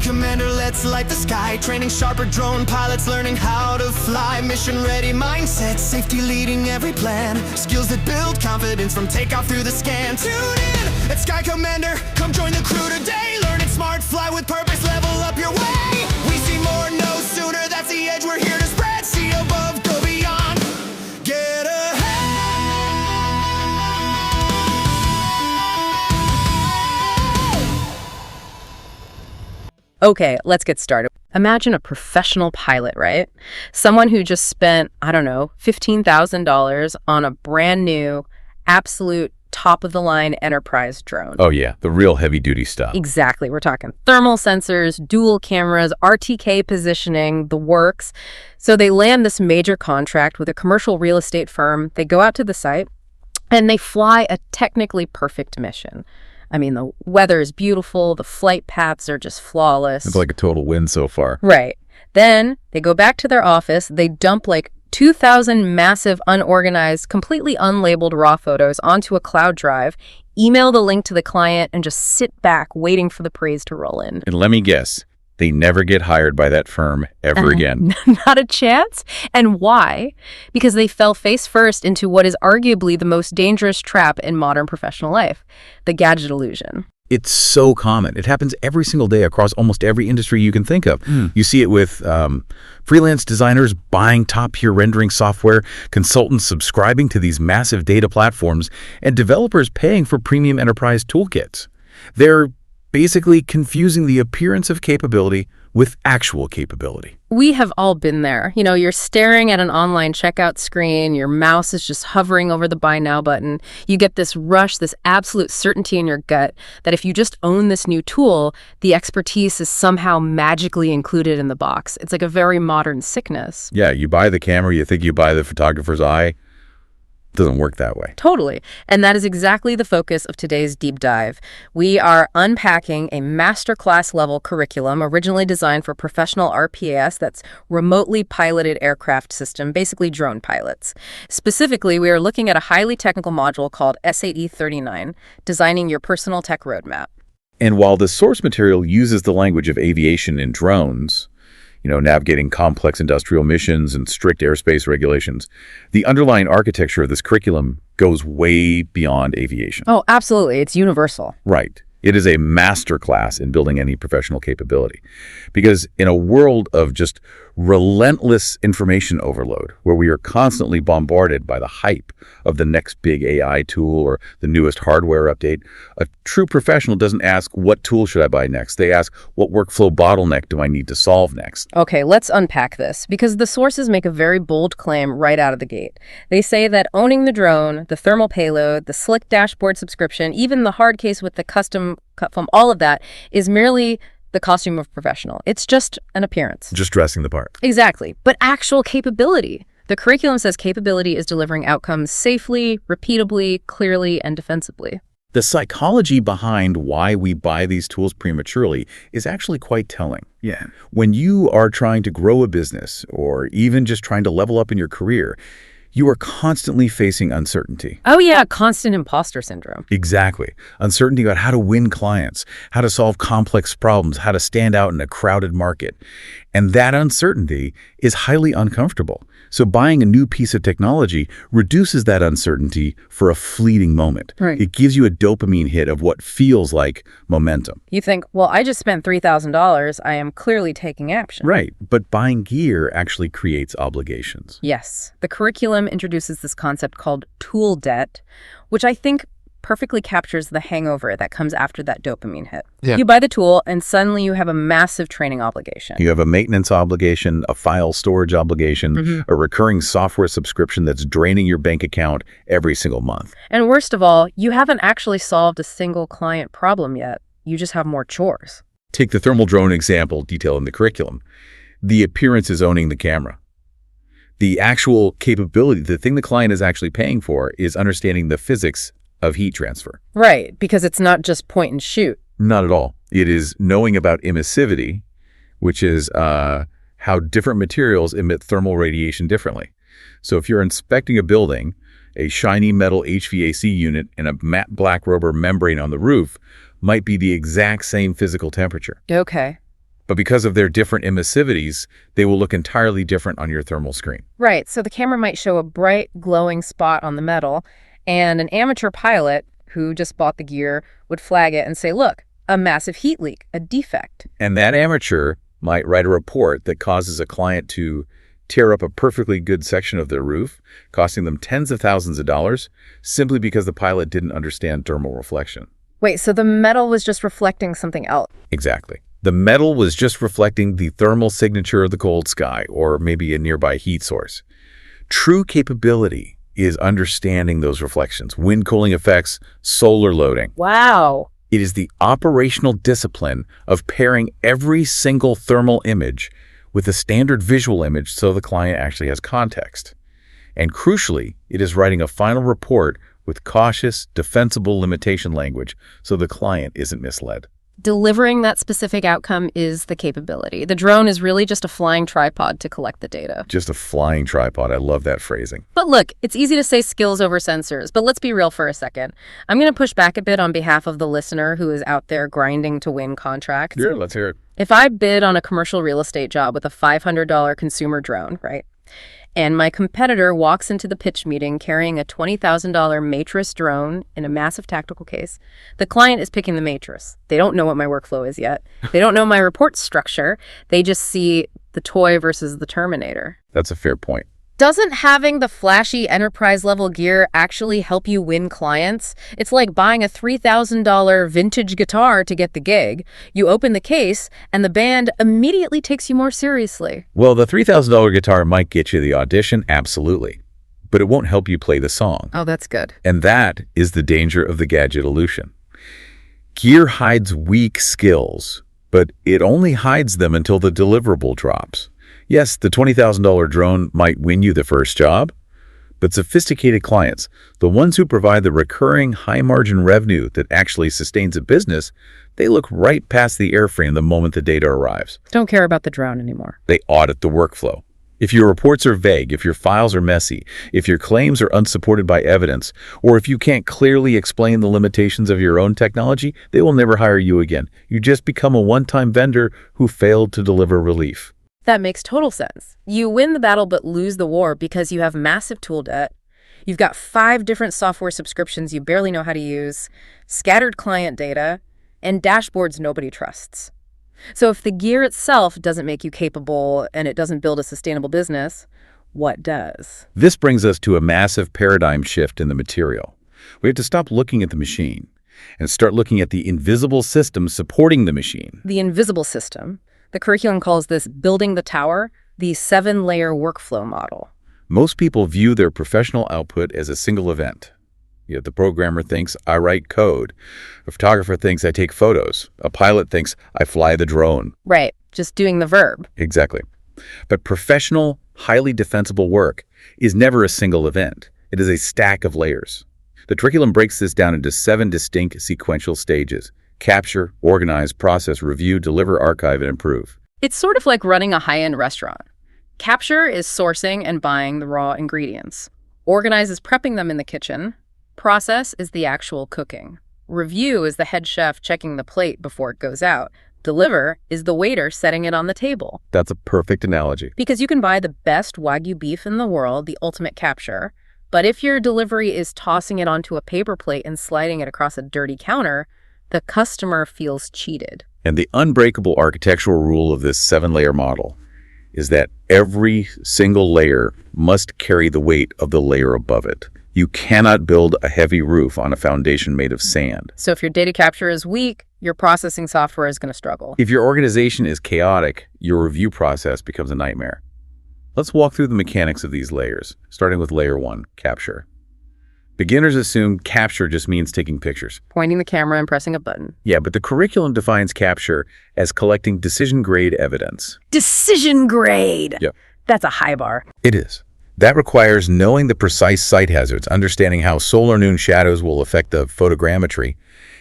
Commander, let's light the sky. Training sharper drone pilots, learning how to fly. Mission ready mindset, safety leading every plan. Skills that build confidence from takeoff through the scan. Tune in at Sky Commander, come join the crew today. Learning smart, fly with purpose, level up your way. We see more, no sooner, that's the edge we're here to spread. See above, go beyond, get ahead. Okay, let's get started. Imagine a professional pilot, right? Someone who just spent, I don't know, $15,000 on a brand new, absolute top-of-the-line enterprise drone. Oh yeah, the real heavy-duty stuff. Exactly. We're talking thermal sensors, dual cameras, RTK positioning, the works. So they land this major contract with a commercial real estate firm. They go out to the site, and they fly a technically perfect mission. I mean, the weather is beautiful. The flight paths are just flawless. It's like a total win so far. Right. Then they go back to their office. They dump like 2,000 massive, unorganized, completely unlabeled raw photos onto a cloud drive, email the link to the client, and just sit back waiting for the praise to roll in. And let me guess, they never get hired by that firm ever again. Not a chance. And why? Because they fell face first into what is arguably the most dangerous trap in modern professional life, the gadget illusion. It's so common. It happens every single day across almost every industry you can think of. You see it with freelance designers buying top-tier rendering software, consultants subscribing to these massive data platforms, and developers paying for premium enterprise toolkits. They're basically confusing the appearance of capability with actual capability. We have all been there. You know, you're staring at an online checkout screen, your mouse is just hovering over the buy now button. You get this rush, this absolute certainty in your gut that if you just own this new tool, the expertise is somehow magically included in the box. It's like a very modern sickness. Yeah, you buy the camera, you think you buy the photographer's eye. Doesn't work that way. Totally. And that is exactly the focus of today's deep dive. We are unpacking a masterclass level curriculum originally designed for professional RPAS, that's remotely piloted aircraft system, basically drone pilots. Specifically, we are looking at a highly technical module called S8E39, Designing Your Personal Tech Roadmap. And while the source material uses the language of aviation and drones, navigating complex industrial missions and strict airspace regulations, the underlying architecture of this curriculum goes way beyond aviation. Oh, absolutely. It's universal. Right. It is a masterclass in building any professional capability. Because in a world of just relentless information overload, where we are constantly bombarded by the hype of the next big AI tool or the newest hardware update, a true professional doesn't ask, what tool should I buy next? They ask, what workflow bottleneck do I need to solve next? Okay, let's unpack this, because the sources make a very bold claim right out of the gate. They say that owning the drone, the thermal payload, the slick dashboard subscription, even the hard case with the custom cut foam, all of that is merely the costume of professional. It's just an appearance. Just dressing the part. Exactly. But actual capability. The curriculum says capability is delivering outcomes safely, repeatably, clearly, and defensively. The psychology behind why we buy these tools prematurely is actually quite telling. Yeah. When you are trying to grow a business or even just trying to level up in your career, you are constantly facing uncertainty. Oh yeah, constant imposter syndrome. Exactly. Uncertainty about how to win clients, how to solve complex problems, how to stand out in a crowded market. And that uncertainty is highly uncomfortable. So buying a new piece of technology reduces that uncertainty for a fleeting moment. Right. It gives you a dopamine hit of what feels like momentum. You think, well, I just spent $3,000. I am clearly taking action. Right. But buying gear actually creates obligations. Yes. The curriculum introduces this concept called tool debt, which I think perfectly captures the hangover that comes after that dopamine hit. Yeah. You buy the tool and suddenly you have a massive training obligation. You have a maintenance obligation, a file storage obligation, a recurring software subscription that's draining your bank account every single month. And worst of all, you haven't actually solved a single client problem yet. You just have more chores. Take the thermal drone example detailed in the curriculum. The appearance is owning the camera. The actual capability, the thing the client is actually paying for, is understanding the physics of heat transfer. Right, because it's not just point and shoot. Not at all. It is knowing about emissivity, which is how different materials emit thermal radiation differently. So if you're inspecting a building, a shiny metal HVAC unit and a matte black rubber membrane on the roof might be the exact same physical temperature. Okay. But because of their different emissivities, they will look entirely different on your thermal screen. Right, so the camera might show a bright, glowing spot on the metal, and an amateur pilot who just bought the gear would flag it and say, look, a massive heat leak, a defect. And that amateur might write a report that causes a client to tear up a perfectly good section of their roof, costing them tens of thousands of dollars, simply because the pilot didn't understand thermal reflection. Wait, so the metal was just reflecting something else? Exactly. The metal was just reflecting the thermal signature of the cold sky, or maybe a nearby heat source. True capability is understanding those reflections, wind cooling effects, solar loading. Wow. It is the operational discipline of pairing every single thermal image with a standard visual image so the client actually has context. And crucially, it is writing a final report with cautious, defensible limitation language so the client isn't misled. Delivering that specific outcome is the capability. The drone is really just a flying tripod to collect the data. Just a flying tripod. I love that phrasing. But look, it's easy to say skills over sensors, but let's be real for a second. I'm going to push back a bit on behalf of the listener who is out there grinding to win contracts. Yeah, let's hear it. If I bid on a commercial real estate job with a $500 consumer drone, right? And my competitor walks into the pitch meeting carrying a $20,000 Matris drone in a massive tactical case. The client is picking the Matris. They don't know what my workflow is yet. They don't know my report structure. They just see the toy versus the Terminator. That's a fair point. Doesn't having the flashy enterprise-level gear actually help you win clients? It's like buying a $3,000 vintage guitar to get the gig. You open the case, and the band immediately takes you more seriously. Well, the $3,000 guitar might get you the audition, absolutely. But it won't help you play the song. Oh, that's good. And that is the danger of the gadget illusion. Gear hides weak skills, but it only hides them until the deliverable drops. Yes, the $20,000 drone might win you the first job, but sophisticated clients, the ones who provide the recurring high-margin revenue that actually sustains a business, they look right past the airframe the moment the data arrives. Don't care about the drone anymore. They audit the workflow. If your reports are vague, if your files are messy, if your claims are unsupported by evidence, or if you can't clearly explain the limitations of your own technology, they will never hire you again. You just become a one-time vendor who failed to deliver relief. That makes total sense. You win the battle but lose the war because you have massive tool debt. You've got 5 different software subscriptions you barely know how to use, scattered client data, and dashboards nobody trusts. So if the gear itself doesn't make you capable and it doesn't build a sustainable business, what does? This brings us to a massive paradigm shift in the material. We have to stop looking at the machine and start looking at the invisible system supporting the machine. The invisible system. The curriculum calls this building the tower, the 7-layer workflow model. Most people view their professional output as a single event. The programmer thinks, I write code. A photographer thinks, I take photos. A pilot thinks, I fly the drone. Right, just doing the verb. Exactly. But professional, highly defensible work is never a single event. It is a stack of layers. The curriculum breaks this down into 7 distinct sequential stages. Capture, organize, process, review, deliver, archive, and improve. It's sort of like running a high-end restaurant. Capture is sourcing and buying the raw ingredients. Organize is prepping them in the kitchen. Process is the actual cooking. Review is the head chef checking the plate before it goes out. Deliver is the waiter setting it on the table. That's a perfect analogy. Because you can buy the best Wagyu beef in the world, the ultimate capture, but if your delivery is tossing it onto a paper plate and sliding it across a dirty counter, the customer feels cheated. And the unbreakable architectural rule of this 7-layer model is that every single layer must carry the weight of the layer above it. You cannot build a heavy roof on a foundation made of sand. So if your data capture is weak, your processing software is going to struggle. If your organization is chaotic, your review process becomes a nightmare. Let's walk through the mechanics of these layers, starting with layer 1, capture. Beginners assume capture just means taking pictures. Pointing the camera and pressing a button. Yeah, but the curriculum defines capture as collecting decision-grade evidence. Decision grade! Yep. That's a high bar. It is. That requires knowing the precise site hazards, understanding how solar noon shadows will affect the photogrammetry,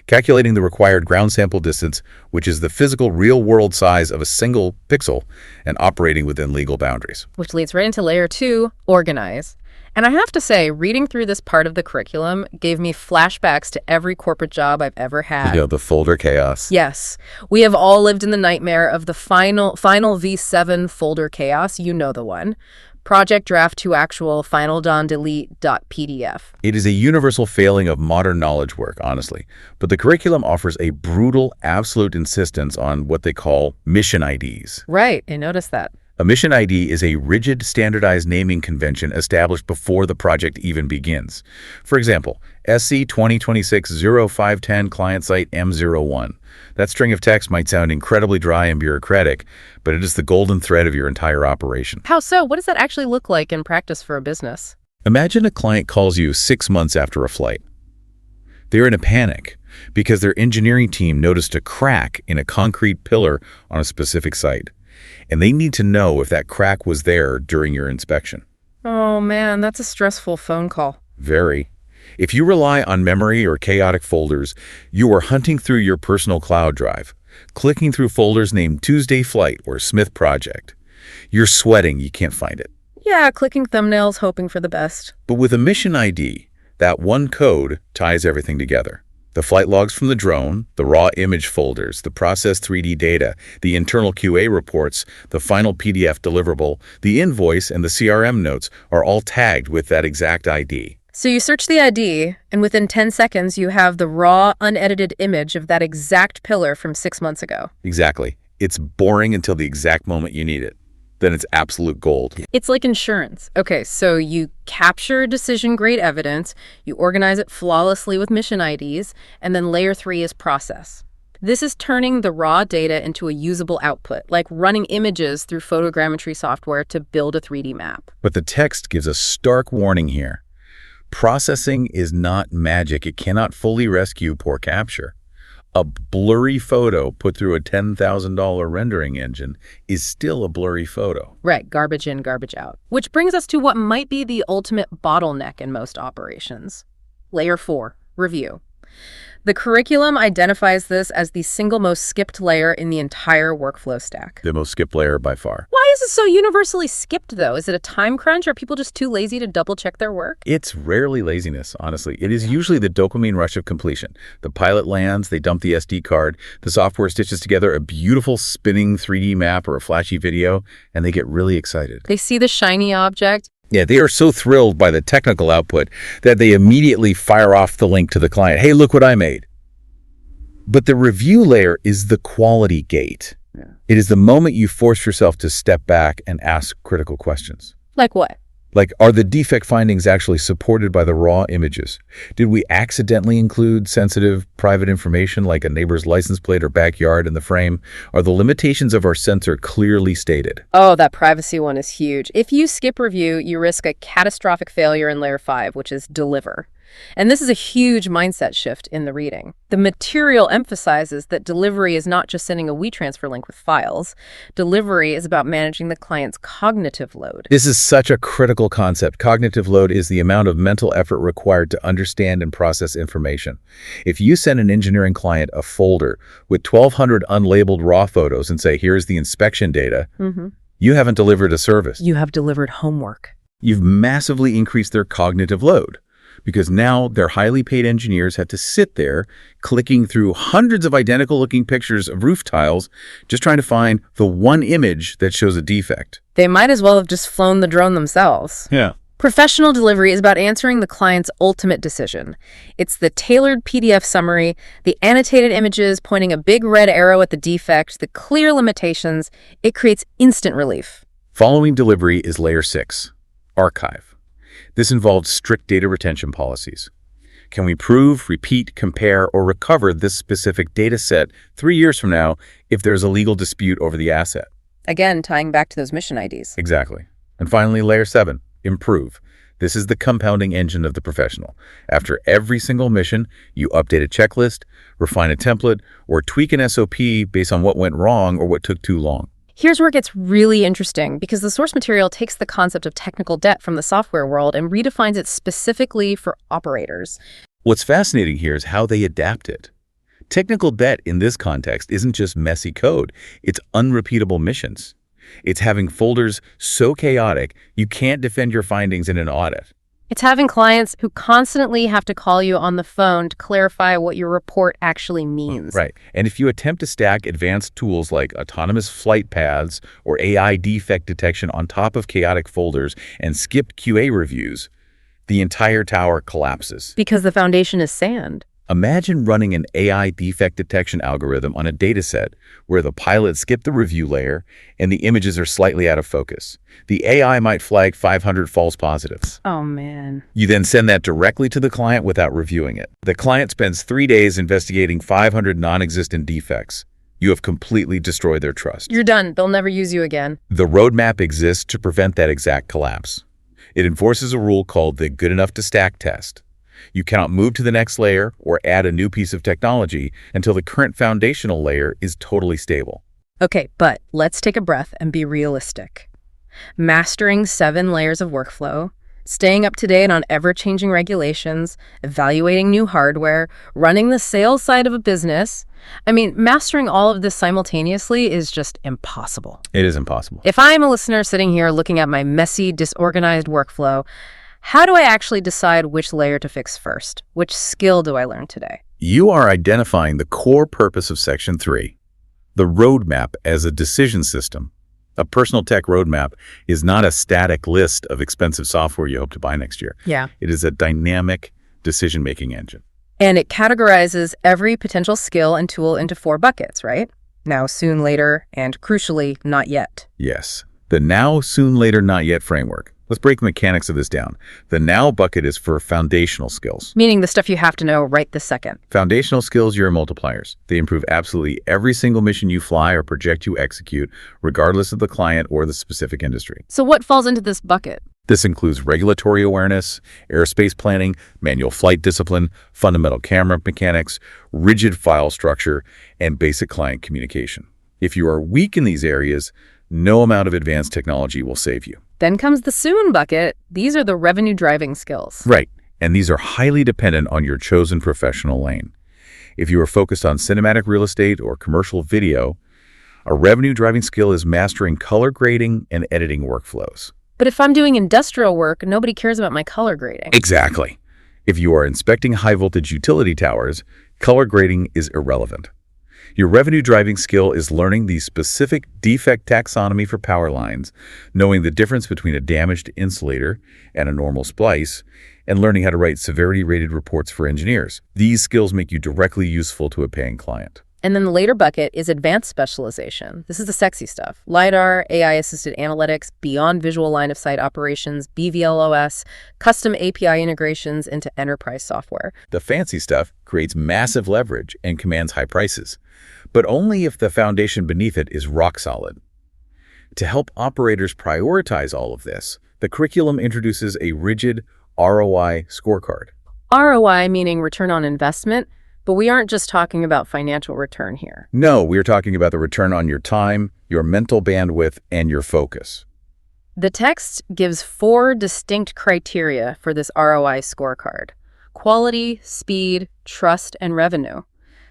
calculating the required ground sample distance, which is the physical real-world size of a single pixel, and operating within legal boundaries. Which leads right into layer 2, organize. And I have to say, reading through this part of the curriculum gave me flashbacks to every corporate job I've ever had. The folder chaos. Yes, we have all lived in the nightmare of the final V7 folder chaos. You know the one. Project draft to actual final done delete .pdf. It is a universal failing of modern knowledge work, honestly. But the curriculum offers a brutal, absolute insistence on what they call mission IDs. Right, I noticed that. A mission ID is a rigid, standardized naming convention established before the project even begins. For example, SC2026-0510 client site M01. That string of text might sound incredibly dry and bureaucratic, but it is the golden thread of your entire operation. How so? What does that actually look like in practice for a business? Imagine a client calls you 6 months after a flight. They're in a panic because their engineering team noticed a crack in a concrete pillar on a specific site, and they need to know if that crack was there during your inspection. Oh man, that's a stressful phone call. Very. If you rely on memory or chaotic folders, you are hunting through your personal cloud drive, clicking through folders named Tuesday Flight or Smith Project. You're sweating, you can't find it. Yeah, clicking thumbnails, hoping for the best. But with a mission ID, that one code ties everything together. The flight logs from the drone, the raw image folders, the processed 3D data, the internal QA reports, the final PDF deliverable, the invoice, and the CRM notes are all tagged with that exact ID. So you search the ID, and within 10 seconds, you have the raw, unedited image of that exact pillar from 6 months ago. Exactly. It's boring until the exact moment you need it. Then it's absolute gold. It's like insurance. Okay, so you capture decision-grade evidence, you organize it flawlessly with mission IDs, and then layer 3 is process. This is turning the raw data into a usable output, like running images through photogrammetry software to build a 3D map. But the text gives a stark warning here. Processing is not magic. It cannot fully rescue poor capture. A blurry photo put through a $10,000 rendering engine is still a blurry photo. Right, garbage in, garbage out. Which brings us to what might be the ultimate bottleneck in most operations. Layer 4, review. The curriculum identifies this as the single most skipped layer in the entire workflow stack. The most skipped layer by far. Why is it so universally skipped, though? Is it a time crunch? Are people just too lazy to double-check their work? It's rarely laziness, honestly. It is usually the dopamine rush of completion. The pilot lands, they dump the SD card, the software stitches together a beautiful spinning 3D map or a flashy video, and they get really excited. They see the shiny object. Yeah, they are so thrilled by the technical output that they immediately fire off the link to the client. Hey, look what I made. But the review layer is the quality gate. Yeah. It is the moment you force yourself to step back and ask critical questions. Like what? Like, are the defect findings actually supported by the raw images? Did we accidentally include sensitive private information like a neighbor's license plate or backyard in the frame? Are the limitations of our sensor clearly stated? Oh, that privacy one is huge. If you skip review, you risk a catastrophic failure in layer 5, which is deliver. And this is a huge mindset shift in the reading. The material emphasizes that delivery is not just sending a WeTransfer link with files. Delivery is about managing the client's cognitive load. This is such a critical concept. Cognitive load is the amount of mental effort required to understand and process information. If you send an engineering client a folder with 1,200 unlabeled raw photos and say, here's the inspection data, you haven't delivered a service. You have delivered homework. You've massively increased their cognitive load, because now their highly paid engineers have to sit there clicking through hundreds of identical looking pictures of roof tiles just trying to find the one image that shows a defect. They might as well have just flown the drone themselves. Yeah. Professional delivery is about answering the client's ultimate decision. It's the tailored PDF summary, the annotated images pointing a big red arrow at the defect, the clear limitations. It creates instant relief. Following delivery is layer 6, archive. This involves strict data retention policies. Can we prove, repeat, compare, or recover this specific data set 3 years from now if there's a legal dispute over the asset? Again, tying back to those mission IDs. Exactly. And finally, layer 7, improve. This is the compounding engine of the professional. After every single mission, you update a checklist, refine a template, or tweak an SOP based on what went wrong or what took too long. Here's where it gets really interesting, because the source material takes the concept of technical debt from the software world and redefines it specifically for operators. What's fascinating here is how they adapt it. Technical debt in this context isn't just messy code, it's unrepeatable missions. It's having folders so chaotic you can't defend your findings in an audit. It's having clients who constantly have to call you on the phone to clarify what your report actually means. Right. And if you attempt to stack advanced tools like autonomous flight paths or AI defect detection on top of chaotic folders and skipped QA reviews, the entire tower collapses. Because the foundation is sand. Imagine running an AI defect detection algorithm on a dataset where the pilot skipped the review layer and the images are slightly out of focus. The AI might flag 500 false positives. Oh, man. You then send that directly to the client without reviewing it. The client spends 3 days investigating 500 non-existent defects. You have completely destroyed their trust. You're done. They'll never use you again. The roadmap exists to prevent that exact collapse. It enforces a rule called the good enough to stack test. You cannot move to the next layer or add a new piece of technology until the current foundational layer is totally stable. Okay, but let's take a breath and be realistic. Mastering 7 layers of workflow, staying up to date on ever-changing regulations, evaluating new hardware, running the sales side of a business. Mastering all of this simultaneously is just impossible. It is impossible. If I'm a listener sitting here looking at my messy, disorganized workflow, how do I actually decide which layer to fix first? Which skill do I learn today? You are identifying the core purpose of Section 3, the roadmap as a decision system. A personal tech roadmap is not a static list of expensive software you hope to buy next year. Yeah. It is a dynamic decision-making engine. And it categorizes every potential skill and tool into 4 buckets, right? Now, soon, later, and crucially, not yet. Yes. The now, soon, later, not yet framework. Let's break the mechanics of this down. The now bucket is for foundational skills. Meaning the stuff you have to know right this second. Foundational skills are multipliers. They improve absolutely every single mission you fly or project you execute, regardless of the client or the specific industry. So what falls into this bucket? This includes regulatory awareness, airspace planning, manual flight discipline, fundamental camera mechanics, rigid file structure, and basic client communication. If you are weak in these areas, no amount of advanced technology will save you. Then comes the soon bucket. These are the revenue-driving skills. Right, and these are highly dependent on your chosen professional lane. If you are focused on cinematic real estate or commercial video, a revenue-driving skill is mastering color grading and editing workflows. But if I'm doing industrial work, nobody cares about my color grading. Exactly. If you are inspecting high-voltage utility towers, color grading is irrelevant. Your revenue-driving skill is learning the specific defect taxonomy for power lines, knowing the difference between a damaged insulator and a normal splice, and learning how to write severity-rated reports for engineers. These skills make you directly useful to a paying client. And then the later bucket is advanced specialization. This is the sexy stuff. LiDAR, AI-assisted analytics, beyond visual line-of-sight operations, BVLOS, custom API integrations into enterprise software. The fancy stuff creates massive leverage and commands high prices, but only if the foundation beneath it is rock solid. To help operators prioritize all of this, the curriculum introduces a rigid ROI scorecard. ROI meaning return on investment, but we aren't just talking about financial return here. No, we're talking about the return on your time, your mental bandwidth, and your focus. The text gives 4 distinct criteria for this ROI scorecard: quality, speed, trust, and revenue.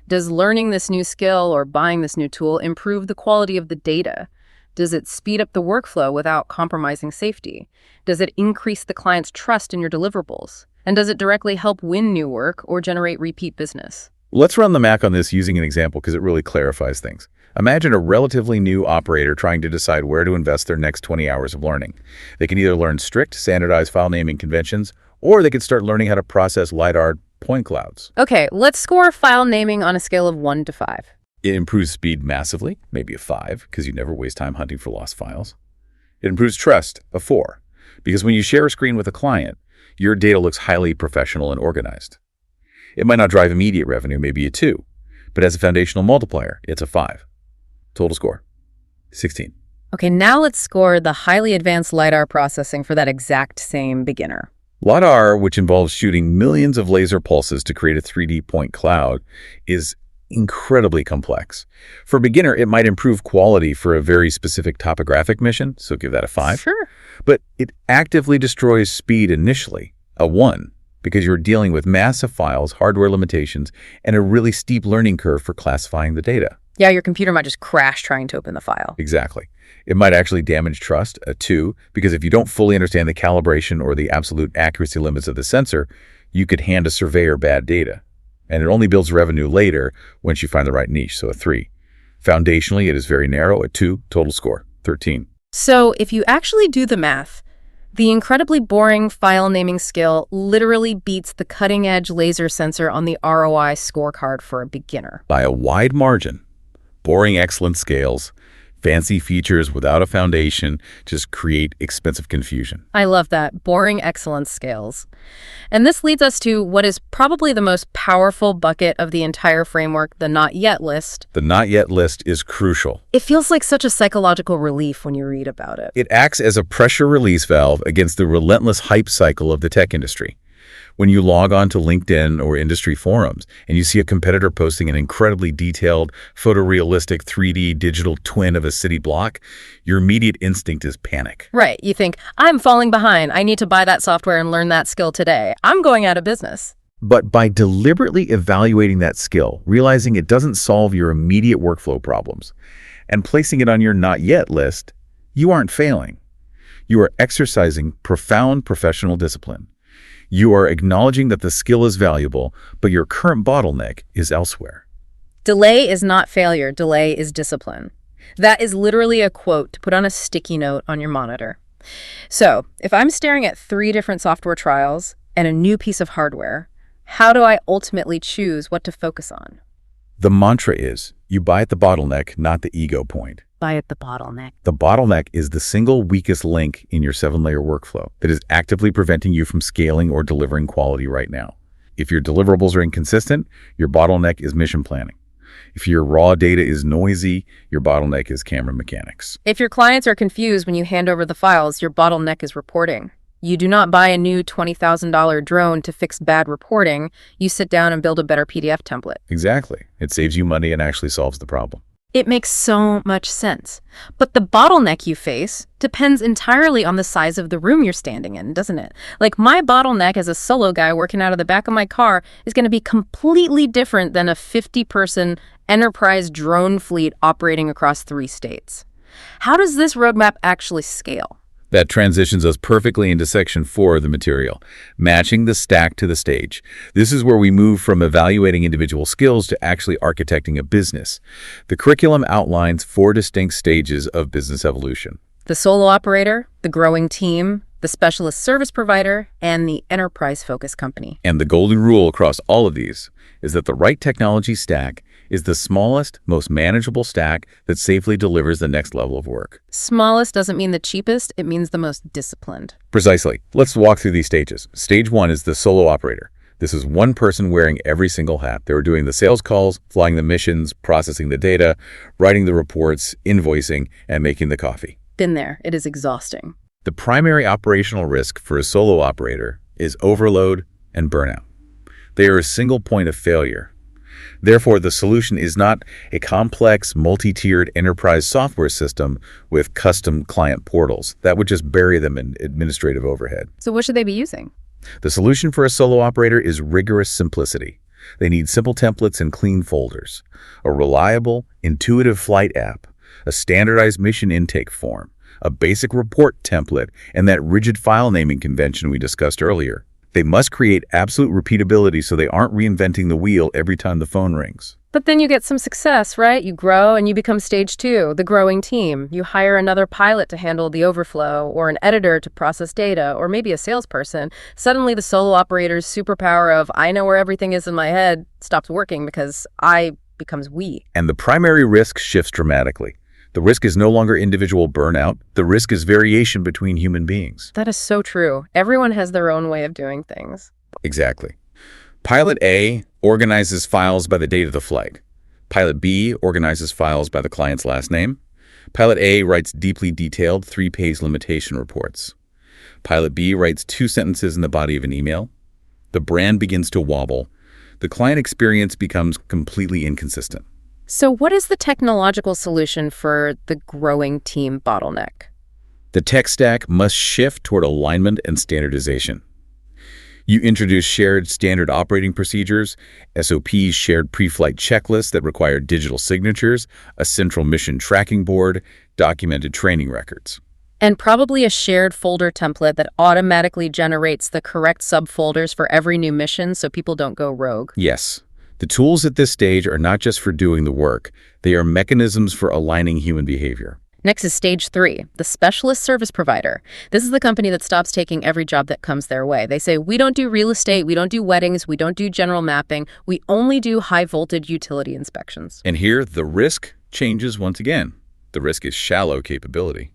Does learning this new skill or buying this new tool improve the quality of the data? Does it speed up the workflow without compromising safety? Does it increase the client's trust in your deliverables? And does it directly help win new work or generate repeat business? Let's run the math on this using an example because it really clarifies things. Imagine a relatively new operator trying to decide where to invest their next 20 hours of learning. They can either learn strict, standardized file naming conventions, or they could start learning how to process LiDAR point clouds. Okay, let's score file naming on a scale of 1 to 5. It improves speed massively, maybe a 5, because you never waste time hunting for lost files. It improves trust, a 4, because when you share a screen with a client, your data looks highly professional and organized. It might not drive immediate revenue, maybe a 2, but as a foundational multiplier, it's a 5. Total score, 16. Okay, now let's score the highly advanced LiDAR processing for that exact same beginner. LiDAR, which involves shooting millions of laser pulses to create a 3D point cloud, is incredibly complex. For a beginner, it might improve quality for a very specific topographic mission, so give that a 5. Sure. But it actively destroys speed initially, a 1, because you're dealing with massive files, hardware limitations, and a really steep learning curve for classifying the data. Yeah, your computer might just crash trying to open the file. Exactly. It might actually damage trust, a 2, because if you don't fully understand the calibration or the absolute accuracy limits of the sensor, you could hand a surveyor bad data. And it only builds revenue later once you find the right niche, so a 3. Foundationally, it is very narrow, a 2, total score, 13. So if you actually do the math, the incredibly boring file naming skill literally beats the cutting-edge laser sensor on the ROI scorecard for a beginner. By a wide margin. Boring excellence scales, fancy features without a foundation just create expensive confusion. I love that. Boring excellence scales. And this leads us to what is probably the most powerful bucket of the entire framework, the not yet list. The not yet list is crucial. It feels like such a psychological relief when you read about it. It acts as a pressure release valve against the relentless hype cycle of the tech industry. When you log on to LinkedIn or industry forums and you see a competitor posting an incredibly detailed, photorealistic 3D digital twin of a city block, your immediate instinct is panic. Right. You think, I'm falling behind. I need to buy that software and learn that skill today. I'm going out of business. But by deliberately evaluating that skill, realizing it doesn't solve your immediate workflow problems, and placing it on your not yet list, you aren't failing. You are exercising profound professional discipline. You are acknowledging that the skill is valuable, but your current bottleneck is elsewhere. Delay is not failure. Delay is discipline. That is literally a quote to put on a sticky note on your monitor. So, if I'm staring at 3 different software trials and a new piece of hardware, how do I ultimately choose what to focus on? The mantra is, you buy at the bottleneck, not the ego point. Buy at the bottleneck. The bottleneck is the single weakest link in your 7-layer workflow that is actively preventing you from scaling or delivering quality right now. If your deliverables are inconsistent, your bottleneck is mission planning. If your raw data is noisy, your bottleneck is camera mechanics. If your clients are confused when you hand over the files, your bottleneck is reporting. You do not buy a new $20,000 drone to fix bad reporting. You sit down and build a better PDF template. Exactly. It saves you money and actually solves the problem. It makes so much sense. But the bottleneck you face depends entirely on the size of the room you're standing in, doesn't it? Like my bottleneck as a solo guy working out of the back of my car is going to be completely different than a 50-person enterprise drone fleet operating across 3 states. How does this roadmap actually scale? That transitions us perfectly into section 4 of the material, matching the stack to the stage. This is where we move from evaluating individual skills to actually architecting a business. The curriculum outlines 4 distinct stages of business evolution. The solo operator, the growing team, the specialist service provider, and the enterprise-focused company. And the golden rule across all of these is that the right technology stack is the smallest, most manageable stack that safely delivers the next level of work. Smallest doesn't mean the cheapest, it means the most disciplined. Precisely. Let's walk through these stages. Stage 1 is the solo operator. This is one person wearing every single hat. They were doing the sales calls, flying the missions, processing the data, writing the reports, invoicing, and making the coffee. Been there. It is exhausting. The primary operational risk for a solo operator is overload and burnout. They are a single point of failure. Therefore, the solution is not a complex, multi-tiered enterprise software system with custom client portals. That would just bury them in administrative overhead. So what should they be using? The solution for a solo operator is rigorous simplicity. They need simple templates and clean folders, a reliable, intuitive flight app, a standardized mission intake form, a basic report template, and that rigid file naming convention we discussed earlier. They must create absolute repeatability so they aren't reinventing the wheel every time the phone rings. But then you get some success, right? You grow and you become stage 2, the growing team. You hire another pilot to handle the overflow, or an editor to process data, or maybe a salesperson. Suddenly the solo operator's superpower of I know where everything is in my head stops working because I becomes we. And the primary risk shifts dramatically. The risk is no longer individual burnout. The risk is variation between human beings. That is so true. Everyone has their own way of doing things. Exactly. Pilot A organizes files by the date of the flight. Pilot B organizes files by the client's last name. Pilot A writes deeply detailed 3-page limitation reports. Pilot B writes 2 sentences in the body of an email. The brand begins to wobble. The client experience becomes completely inconsistent. So what is the technological solution for the growing team bottleneck? The tech stack must shift toward alignment and standardization. You introduce shared standard operating procedures, SOPs, shared pre-flight checklists that require digital signatures, a central mission tracking board, documented training records. And probably a shared folder template that automatically generates the correct subfolders for every new mission so people don't go rogue. Yes. The tools at this stage are not just for doing the work, they are mechanisms for aligning human behavior. Next is stage 3, the specialist service provider. This is the company that stops taking every job that comes their way. They say, we don't do real estate, we don't do weddings, we don't do general mapping, we only do high voltage utility inspections. And here, the risk changes once again. The risk is shallow capability.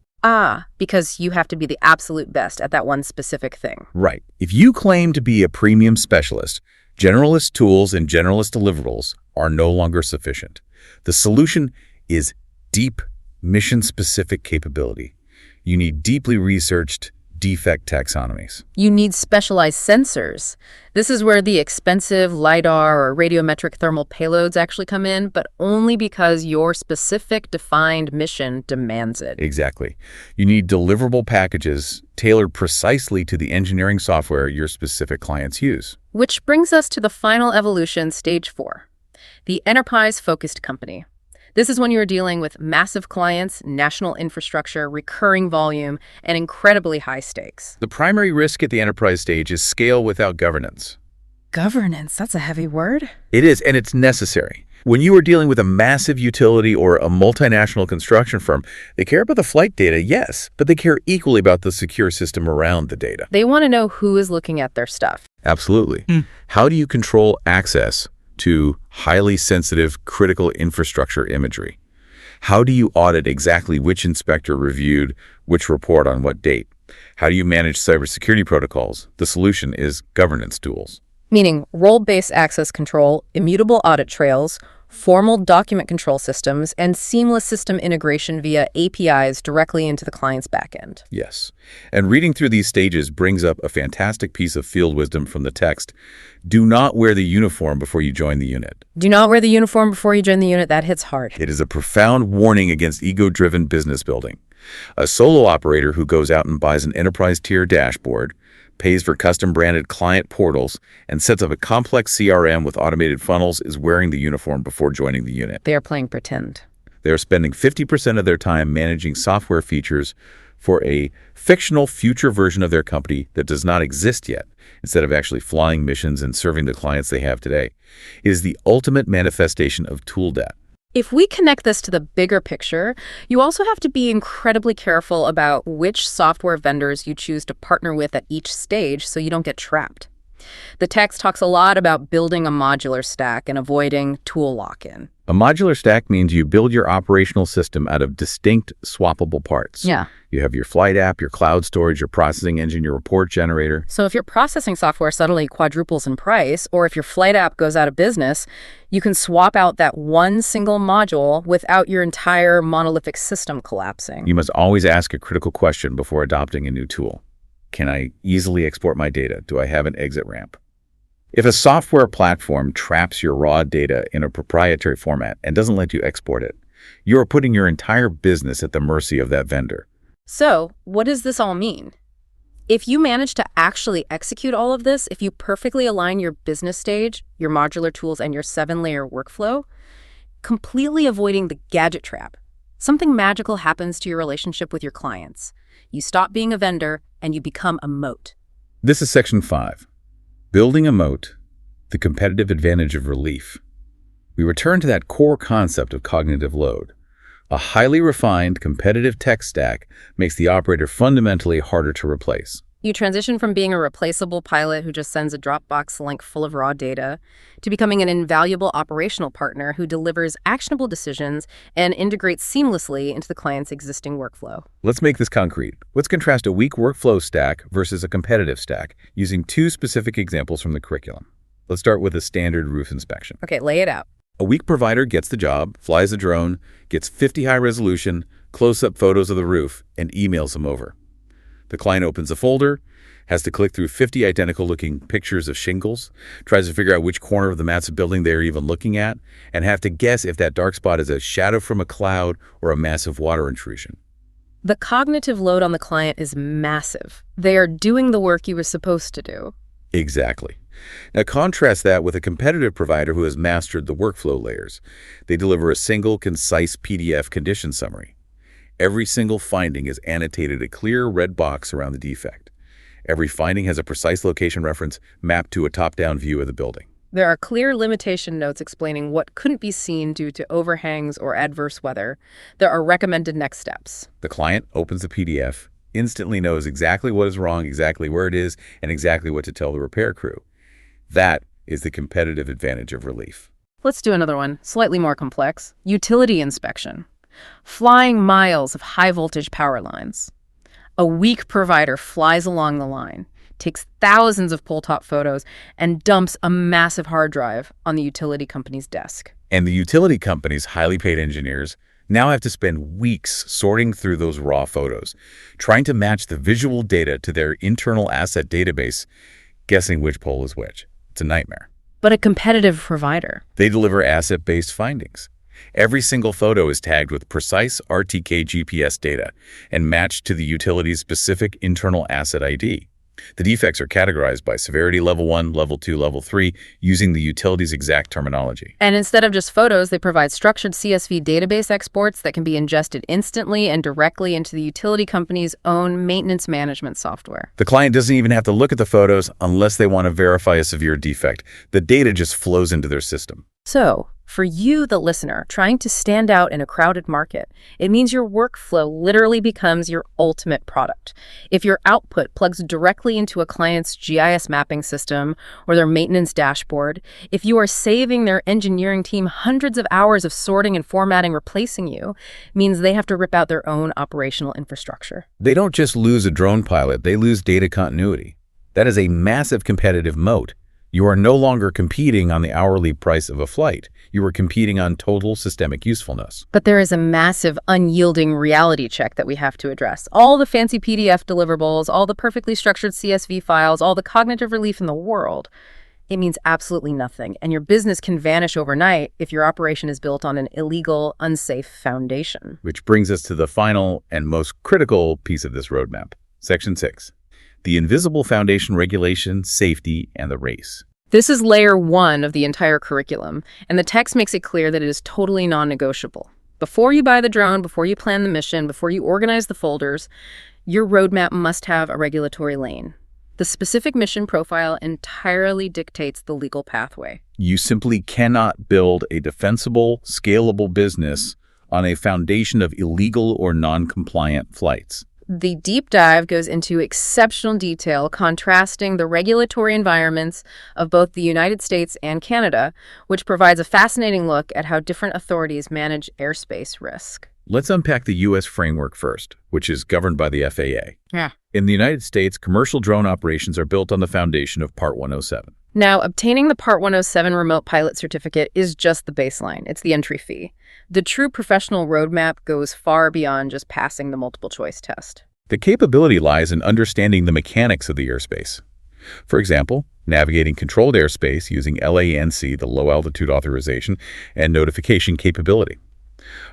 Because you have to be the absolute best at that one specific thing. Right. If you claim to be a premium specialist, generalist tools and generalist deliverables are no longer sufficient. The solution is deep mission-specific capability. You need deeply researched defect taxonomies. You need specialized sensors. This is where the expensive LiDAR or radiometric thermal payloads actually come in, but only because your specific defined mission demands it. Exactly. You need deliverable packages tailored precisely to the engineering software your specific clients use. Which brings us to the final evolution, stage 4, the enterprise-focused company. This is when you're dealing with massive clients, national infrastructure, recurring volume, and incredibly high stakes. The primary risk at the enterprise stage is scale without governance. Governance, that's a heavy word. It is, and it's necessary. When you are dealing with a massive utility or a multinational construction firm, they care about the flight data, yes, but they care equally about the secure system around the data. They want to know who is looking at their stuff. Absolutely. How do you control access to highly sensitive critical infrastructure imagery? How do you audit exactly which inspector reviewed which report on what date? How do you manage cybersecurity protocols? The solution is governance tools. Meaning role-based access control, immutable audit trails, formal document control systems, and seamless system integration via APIs directly into the client's backend. Yes. And reading through these stages brings up a fantastic piece of field wisdom from the text. Do not wear the uniform before you join the unit. Do not wear the uniform before you join the unit. That hits hard. It is a profound warning against ego-driven business building. A solo operator who goes out and buys an enterprise-tier dashboard, pays for custom-branded client portals, and sets up a complex CRM with automated funnels is wearing the uniform before joining the unit. They are playing pretend. They are spending 50% of their time managing software features for a fictional future version of their company that does not exist yet, instead of actually flying missions and serving the clients they have today. It is the ultimate manifestation of tool debt. If we connect this to the bigger picture, you also have to be incredibly careful about which software vendors you choose to partner with at each stage so you don't get trapped. The text talks a lot about building a modular stack and avoiding tool lock-in. A modular stack means you build your operational system out of distinct, swappable parts. Yeah. You have your flight app, your cloud storage, your processing engine, your report generator. So if your processing software suddenly quadruples in price, or if your flight app goes out of business, you can swap out that one single module without your entire monolithic system collapsing. You must always ask a critical question before adopting a new tool. Can I easily export my data? Do I have an exit ramp? If a software platform traps your raw data in a proprietary format and doesn't let you export it, you are putting your entire business at the mercy of that vendor. So, what does this all mean? If you manage to actually execute all of this, if you perfectly align your business stage, your modular tools, and your 7-layer workflow, completely avoiding the gadget trap, something magical happens to your relationship with your clients. You stop being a vendor and you become a moat. This is section 5. Building a moat, the competitive advantage of relief. We return to that core concept of cognitive load. A highly refined, competitive tech stack makes the operator fundamentally harder to replace. You transition from being a replaceable pilot who just sends a Dropbox link full of raw data to becoming an invaluable operational partner who delivers actionable decisions and integrates seamlessly into the client's existing workflow. Let's make this concrete. Let's contrast a weak workflow stack versus a competitive stack using 2 specific examples from the curriculum. Let's start with a standard roof inspection. Okay, lay it out. A weak provider gets the job, flies a drone, gets 50 high-resolution, close-up photos of the roof, and emails them over. The client opens a folder, has to click through 50 identical-looking pictures of shingles, tries to figure out which corner of the massive building they are even looking at, and have to guess if that dark spot is a shadow from a cloud or a massive water intrusion. The cognitive load on the client is massive. They are doing the work you were supposed to do. Exactly. Now contrast that with a competitive provider who has mastered the workflow layers. They deliver a single, concise PDF condition summary. Every single finding is annotated a clear red box around the defect. Every finding has a precise location reference mapped to a top-down view of the building. There are clear limitation notes explaining what couldn't be seen due to overhangs or adverse weather. There are recommended next steps. The client opens the PDF, instantly knows exactly what is wrong, exactly where it is, and exactly what to tell the repair crew. That is the competitive advantage of Relief. Let's do another one, slightly more complex. Utility inspection. Flying miles of high-voltage power lines. A weak provider flies along the line, takes thousands of pole-top photos, and dumps a massive hard drive on the utility company's desk. And the utility company's highly paid engineers now have to spend weeks sorting through those raw photos, trying to match the visual data to their internal asset database, guessing which pole is which. It's a nightmare. But a competitive provider. They deliver asset-based findings. Every single photo is tagged with precise RTK GPS data and matched to the utility's specific internal asset ID. The defects are categorized by severity level 1, level 2, level 3, using the utility's exact terminology. And instead of just photos, they provide structured CSV database exports that can be ingested instantly and directly into the utility company's own maintenance management software. The client doesn't even have to look at the photos unless they want to verify a severe defect. The data just flows into their system. So, for you, the listener, trying to stand out in a crowded market, it means your workflow literally becomes your ultimate product. If your output plugs directly into a client's GIS mapping system or their maintenance dashboard, if you are saving their engineering team hundreds of hours of sorting and formatting replacing you, means they have to rip out their own operational infrastructure. They don't just lose a drone pilot, they lose data continuity. That is a massive competitive moat. You are no longer competing on the hourly price of a flight. You are competing on total systemic usefulness. But there is a massive, unyielding reality check that we have to address. All the fancy PDF deliverables, all the perfectly structured CSV files, all the cognitive relief in the world, it means absolutely nothing. And your business can vanish overnight if your operation is built on an illegal, unsafe foundation. Which brings us to the final and most critical piece of this roadmap, Section 6. The invisible foundation regulation, safety, and the race. This is layer 1 of the entire curriculum, and the text makes it clear that it is totally non-negotiable. Before you buy the drone, before you plan the mission, before you organize the folders, your roadmap must have a regulatory lane. The specific mission profile entirely dictates the legal pathway. You simply cannot build a defensible, scalable business on a foundation of illegal or non-compliant flights. The deep dive goes into exceptional detail, contrasting the regulatory environments of both the United States and Canada, which provides a fascinating look at how different authorities manage airspace risk. Let's unpack the U.S. framework first, which is governed by the FAA. Yeah. In the United States, commercial drone operations are built on the foundation of Part 107. Now, obtaining the Part 107 remote pilot certificate is just the baseline. It's the entry fee. The true professional roadmap goes far beyond just passing the multiple choice test. The capability lies in understanding the mechanics of the airspace. For example, navigating controlled airspace using LANC, the Low Altitude Authorization, and notification capability.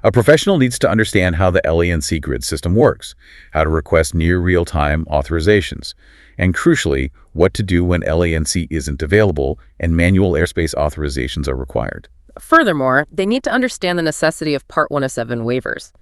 A professional needs to understand how the LANC grid system works, how to request near real-time authorizations, and crucially, what to do when LANC isn't available and manual airspace authorizations are required. Furthermore, they need to understand the necessity of Part 107 waivers.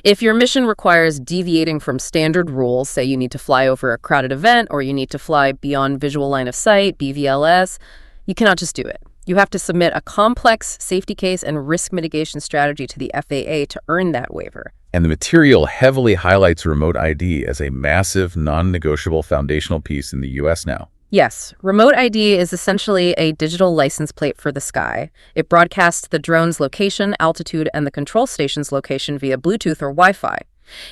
If your mission requires deviating from standard rules, say you need to fly over a crowded event or you need to fly beyond visual line of sight, BVLS, you cannot just do it. You have to submit a complex safety case and risk mitigation strategy to the FAA to earn that waiver. And the material heavily highlights remote ID as a massive, non-negotiable foundational piece in the U.S. now. Yes, remote ID is essentially a digital license plate for the sky. It broadcasts the drone's location, altitude, and the control station's location via Bluetooth or Wi-Fi.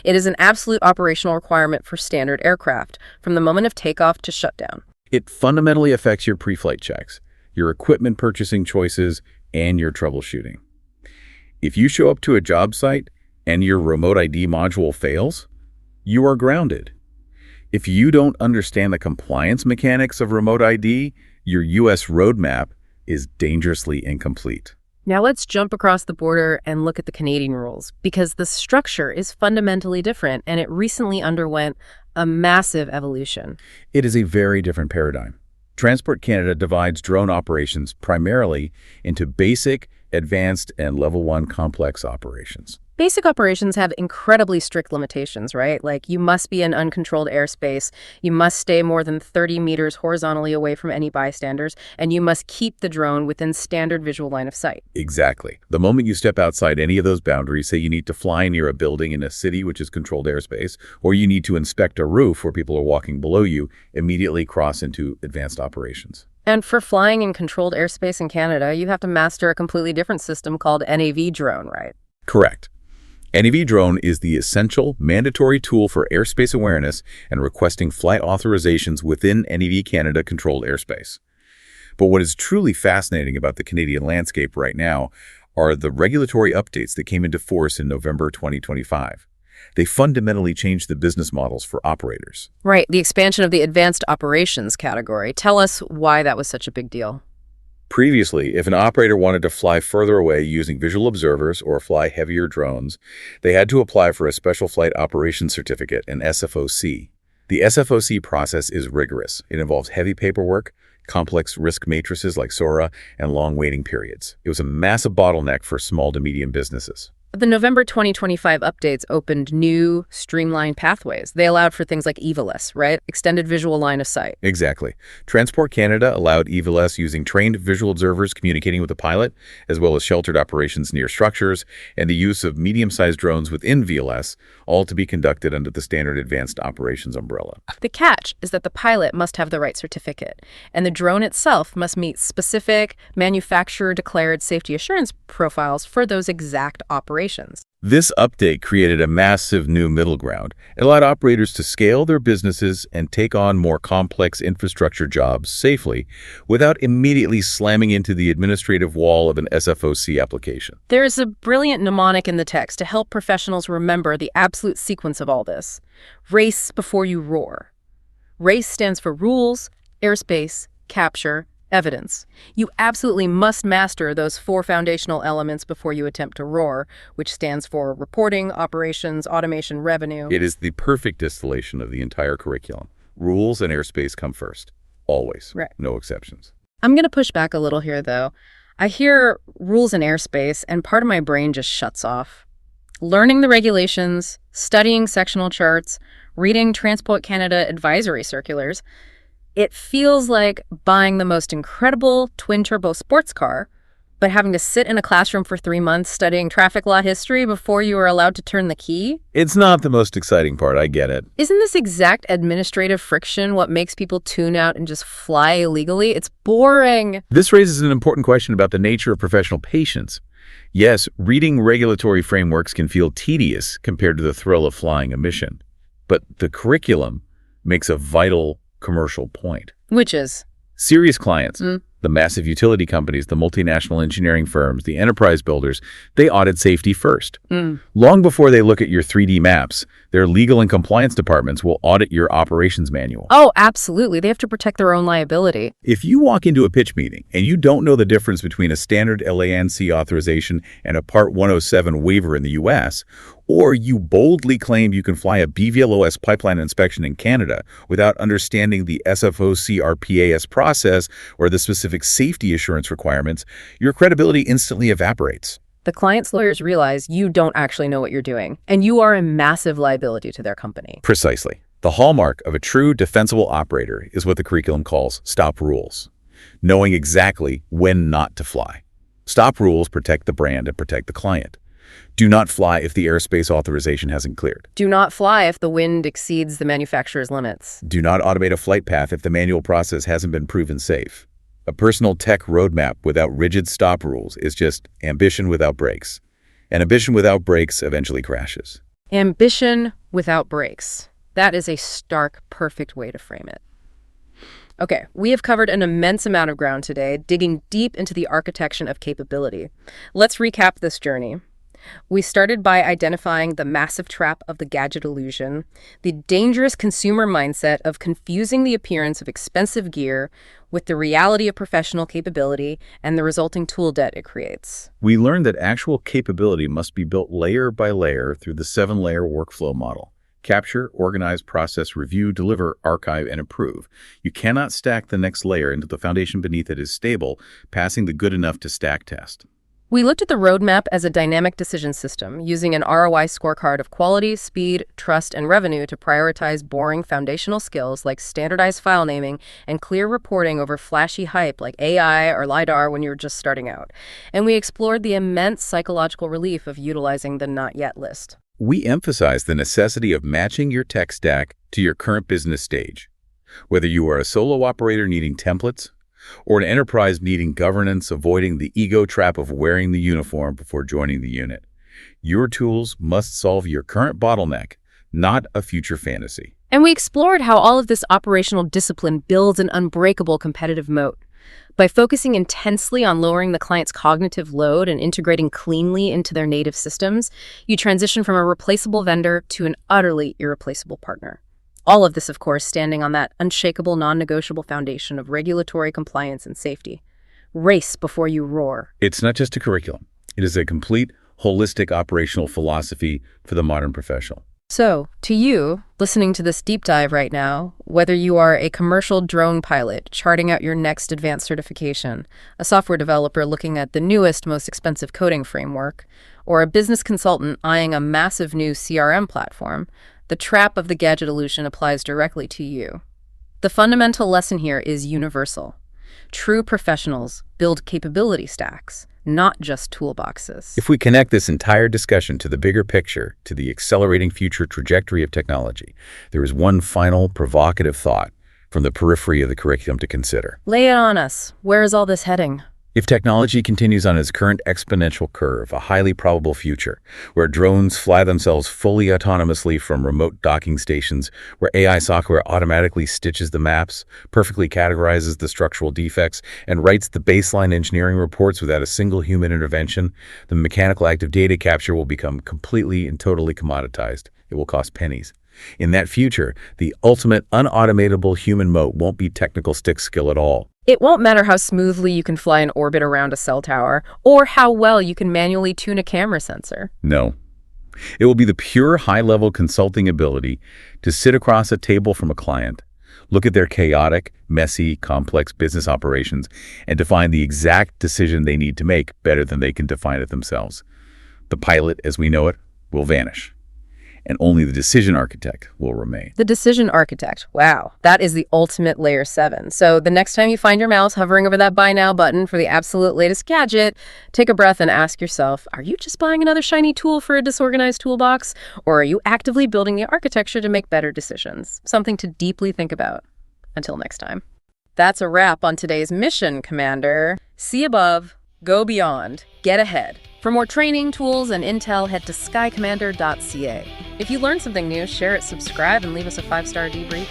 It is an absolute operational requirement for standard aircraft, from the moment of takeoff to shutdown. It fundamentally affects your pre-flight checks, your equipment purchasing choices, and your troubleshooting. If you show up to a job site and your remote ID module fails, you are grounded. If you don't understand the compliance mechanics of remote ID, your U.S. roadmap is dangerously incomplete. Now let's jump across the border and look at the Canadian rules, because the structure is fundamentally different and it recently underwent a massive evolution. It is a very different paradigm. Transport Canada divides drone operations primarily into basic, advanced, and level 1 complex operations. Basic operations have incredibly strict limitations, right? Like you must be in uncontrolled airspace, you must stay more than 30 meters horizontally away from any bystanders, and you must keep the drone within standard visual line of sight. Exactly. The moment you step outside any of those boundaries, say you need to fly near a building in a city which is controlled airspace, or you need to inspect a roof where people are walking below you, immediately cross into advanced operations. And for flying in controlled airspace in Canada, you have to master a completely different system called NAV drone, right? Correct. NAV drone is the essential, mandatory tool for airspace awareness and requesting flight authorizations within NAV Canada controlled airspace. But what is truly fascinating about the Canadian landscape right now are the regulatory updates that came into force in November 2025. They fundamentally changed the business models for operators. Right, the expansion of the advanced operations category. Tell us why that was such a big deal. Previously, if an operator wanted to fly further away using visual observers or fly heavier drones, they had to apply for a Special Flight Operations Certificate, an SFOC. The SFOC process is rigorous. It involves heavy paperwork, complex risk matrices like SORA, and long waiting periods. It was a massive bottleneck for small to medium businesses. The November 2025 updates opened new, streamlined pathways. They allowed for things like EVLS, right? Extended visual line of sight. Exactly. Transport Canada allowed EVLS using trained visual observers communicating with the pilot, as well as sheltered operations near structures, and the use of medium-sized drones within VLS, all to be conducted under the standard advanced operations umbrella. The catch is that the pilot must have the right certificate, and the drone itself must meet specific manufacturer-declared safety assurance profiles for those exact operations. This update created a massive new middle ground. It allowed operators to scale their businesses and take on more complex infrastructure jobs safely without immediately slamming into the administrative wall of an SFOC application. There's a brilliant mnemonic in the text to help professionals remember the absolute sequence of all this. Race before you roar. RACE stands for rules, airspace, capture, evidence. You absolutely must master those 4 foundational elements before you attempt to roar, which stands for reporting, operations, automation, revenue. It is the perfect distillation of the entire curriculum. Rules and airspace come first. Always. Right. No exceptions. I'm going to push back a little here, though. I hear rules and airspace, and part of my brain just shuts off. Learning the regulations, studying sectional charts, reading Transport Canada advisory circulars, it feels like buying the most incredible twin-turbo sports car, but having to sit in a classroom for 3 months studying traffic law history before you are allowed to turn the key? It's not the most exciting part, I get it. Isn't this exact administrative friction what makes people tune out and just fly illegally? It's boring. This raises an important question about the nature of professional patience. Yes, reading regulatory frameworks can feel tedious compared to the thrill of flying a mission, but the curriculum makes a vital commercial point. Which is? Serious clients, the massive utility companies, the multinational engineering firms, the enterprise builders, they audit safety first. Long before they look at your 3D maps, their legal and compliance departments will audit your operations manual. Oh, absolutely. They have to protect their own liability. If you walk into a pitch meeting and you don't know the difference between a standard LANC authorization and a Part 107 waiver in the US, or you boldly claim you can fly a BVLOS pipeline inspection in Canada without understanding the SFOC RPAS process or the specific safety assurance requirements, your credibility instantly evaporates. The client's lawyers realize you don't actually know what you're doing, and you are a massive liability to their company. Precisely. The hallmark of a true defensible operator is what the curriculum calls stop rules, knowing exactly when not to fly. Stop rules protect the brand and protect the client. Do not fly if the airspace authorization hasn't cleared. Do not fly if the wind exceeds the manufacturer's limits. Do not automate a flight path if the manual process hasn't been proven safe. A personal tech roadmap without rigid stop rules is just ambition without brakes. And ambition without brakes eventually crashes. Ambition without brakes. That is a stark, perfect way to frame it. Okay, we have covered an immense amount of ground today, digging deep into the architecture of capability. Let's recap this journey. We started by identifying the massive trap of the gadget illusion, the dangerous consumer mindset of confusing the appearance of expensive gear with the reality of professional capability and the resulting tool debt it creates. We learned that actual capability must be built layer by layer through the 7-layer workflow model. Capture, organize, process, review, deliver, archive, and improve. You cannot stack the next layer until the foundation beneath it is stable, passing the good enough to stack test. We looked at the roadmap as a dynamic decision system, using an ROI scorecard of quality, speed, trust, and revenue to prioritize boring foundational skills like standardized file naming and clear reporting over flashy hype like AI or LiDAR when you're just starting out. And we explored the immense psychological relief of utilizing the not yet list. We emphasize the necessity of matching your tech stack to your current business stage. Whether you are a solo operator needing templates, or an enterprise needing governance, avoiding the ego trap of wearing the uniform before joining the unit, your tools must solve your current bottleneck, not a future fantasy. And we explored how all of this operational discipline builds an unbreakable competitive moat. By focusing intensely on lowering the client's cognitive load and integrating cleanly into their native systems, you transition from a replaceable vendor to an utterly irreplaceable partner. All of this, of course, standing on that unshakable, non-negotiable foundation of regulatory compliance and safety. Race before you roar. It's not just a curriculum. It is a complete, holistic operational philosophy for the modern professional. So, to you, listening to this deep dive right now, whether you are a commercial drone pilot charting out your next advanced certification, a software developer looking at the newest, most expensive coding framework, or a business consultant eyeing a massive new CRM platform, the trap of the gadget illusion applies directly to you. The fundamental lesson here is universal. True professionals build capability stacks, not just toolboxes. If we connect this entire discussion to the bigger picture, to the accelerating future trajectory of technology, there is one final provocative thought from the periphery of the curriculum to consider. Lay it on us. Where is all this heading? If technology continues on its current exponential curve, a highly probable future, where drones fly themselves fully autonomously from remote docking stations, where AI software automatically stitches the maps, perfectly categorizes the structural defects, and writes the baseline engineering reports without a single human intervention, the mechanical act of data capture will become completely and totally commoditized. It will cost pennies. In that future, the ultimate unautomatable human moat won't be technical stick skill at all. It won't matter how smoothly you can fly in orbit around a cell tower, or how well you can manually tune a camera sensor. No. It will be the pure high-level consulting ability to sit across a table from a client, look at their chaotic, messy, complex business operations, and define the exact decision they need to make better than they can define it themselves. The pilot, as we know it, will vanish, and only the decision architect will remain. The decision architect. Wow, that is the ultimate layer 7. So the next time you find your mouse hovering over that buy now button for the absolute latest gadget, take a breath and ask yourself, are you just buying another shiny tool for a disorganized toolbox? Or are you actively building the architecture to make better decisions? Something to deeply think about. Until next time. That's a wrap on today's mission, Commander. See above, go beyond, get ahead. For more training, tools, and intel, head to skycommander.ca. If you learned something new, share it, subscribe, and leave us a 5-star debrief.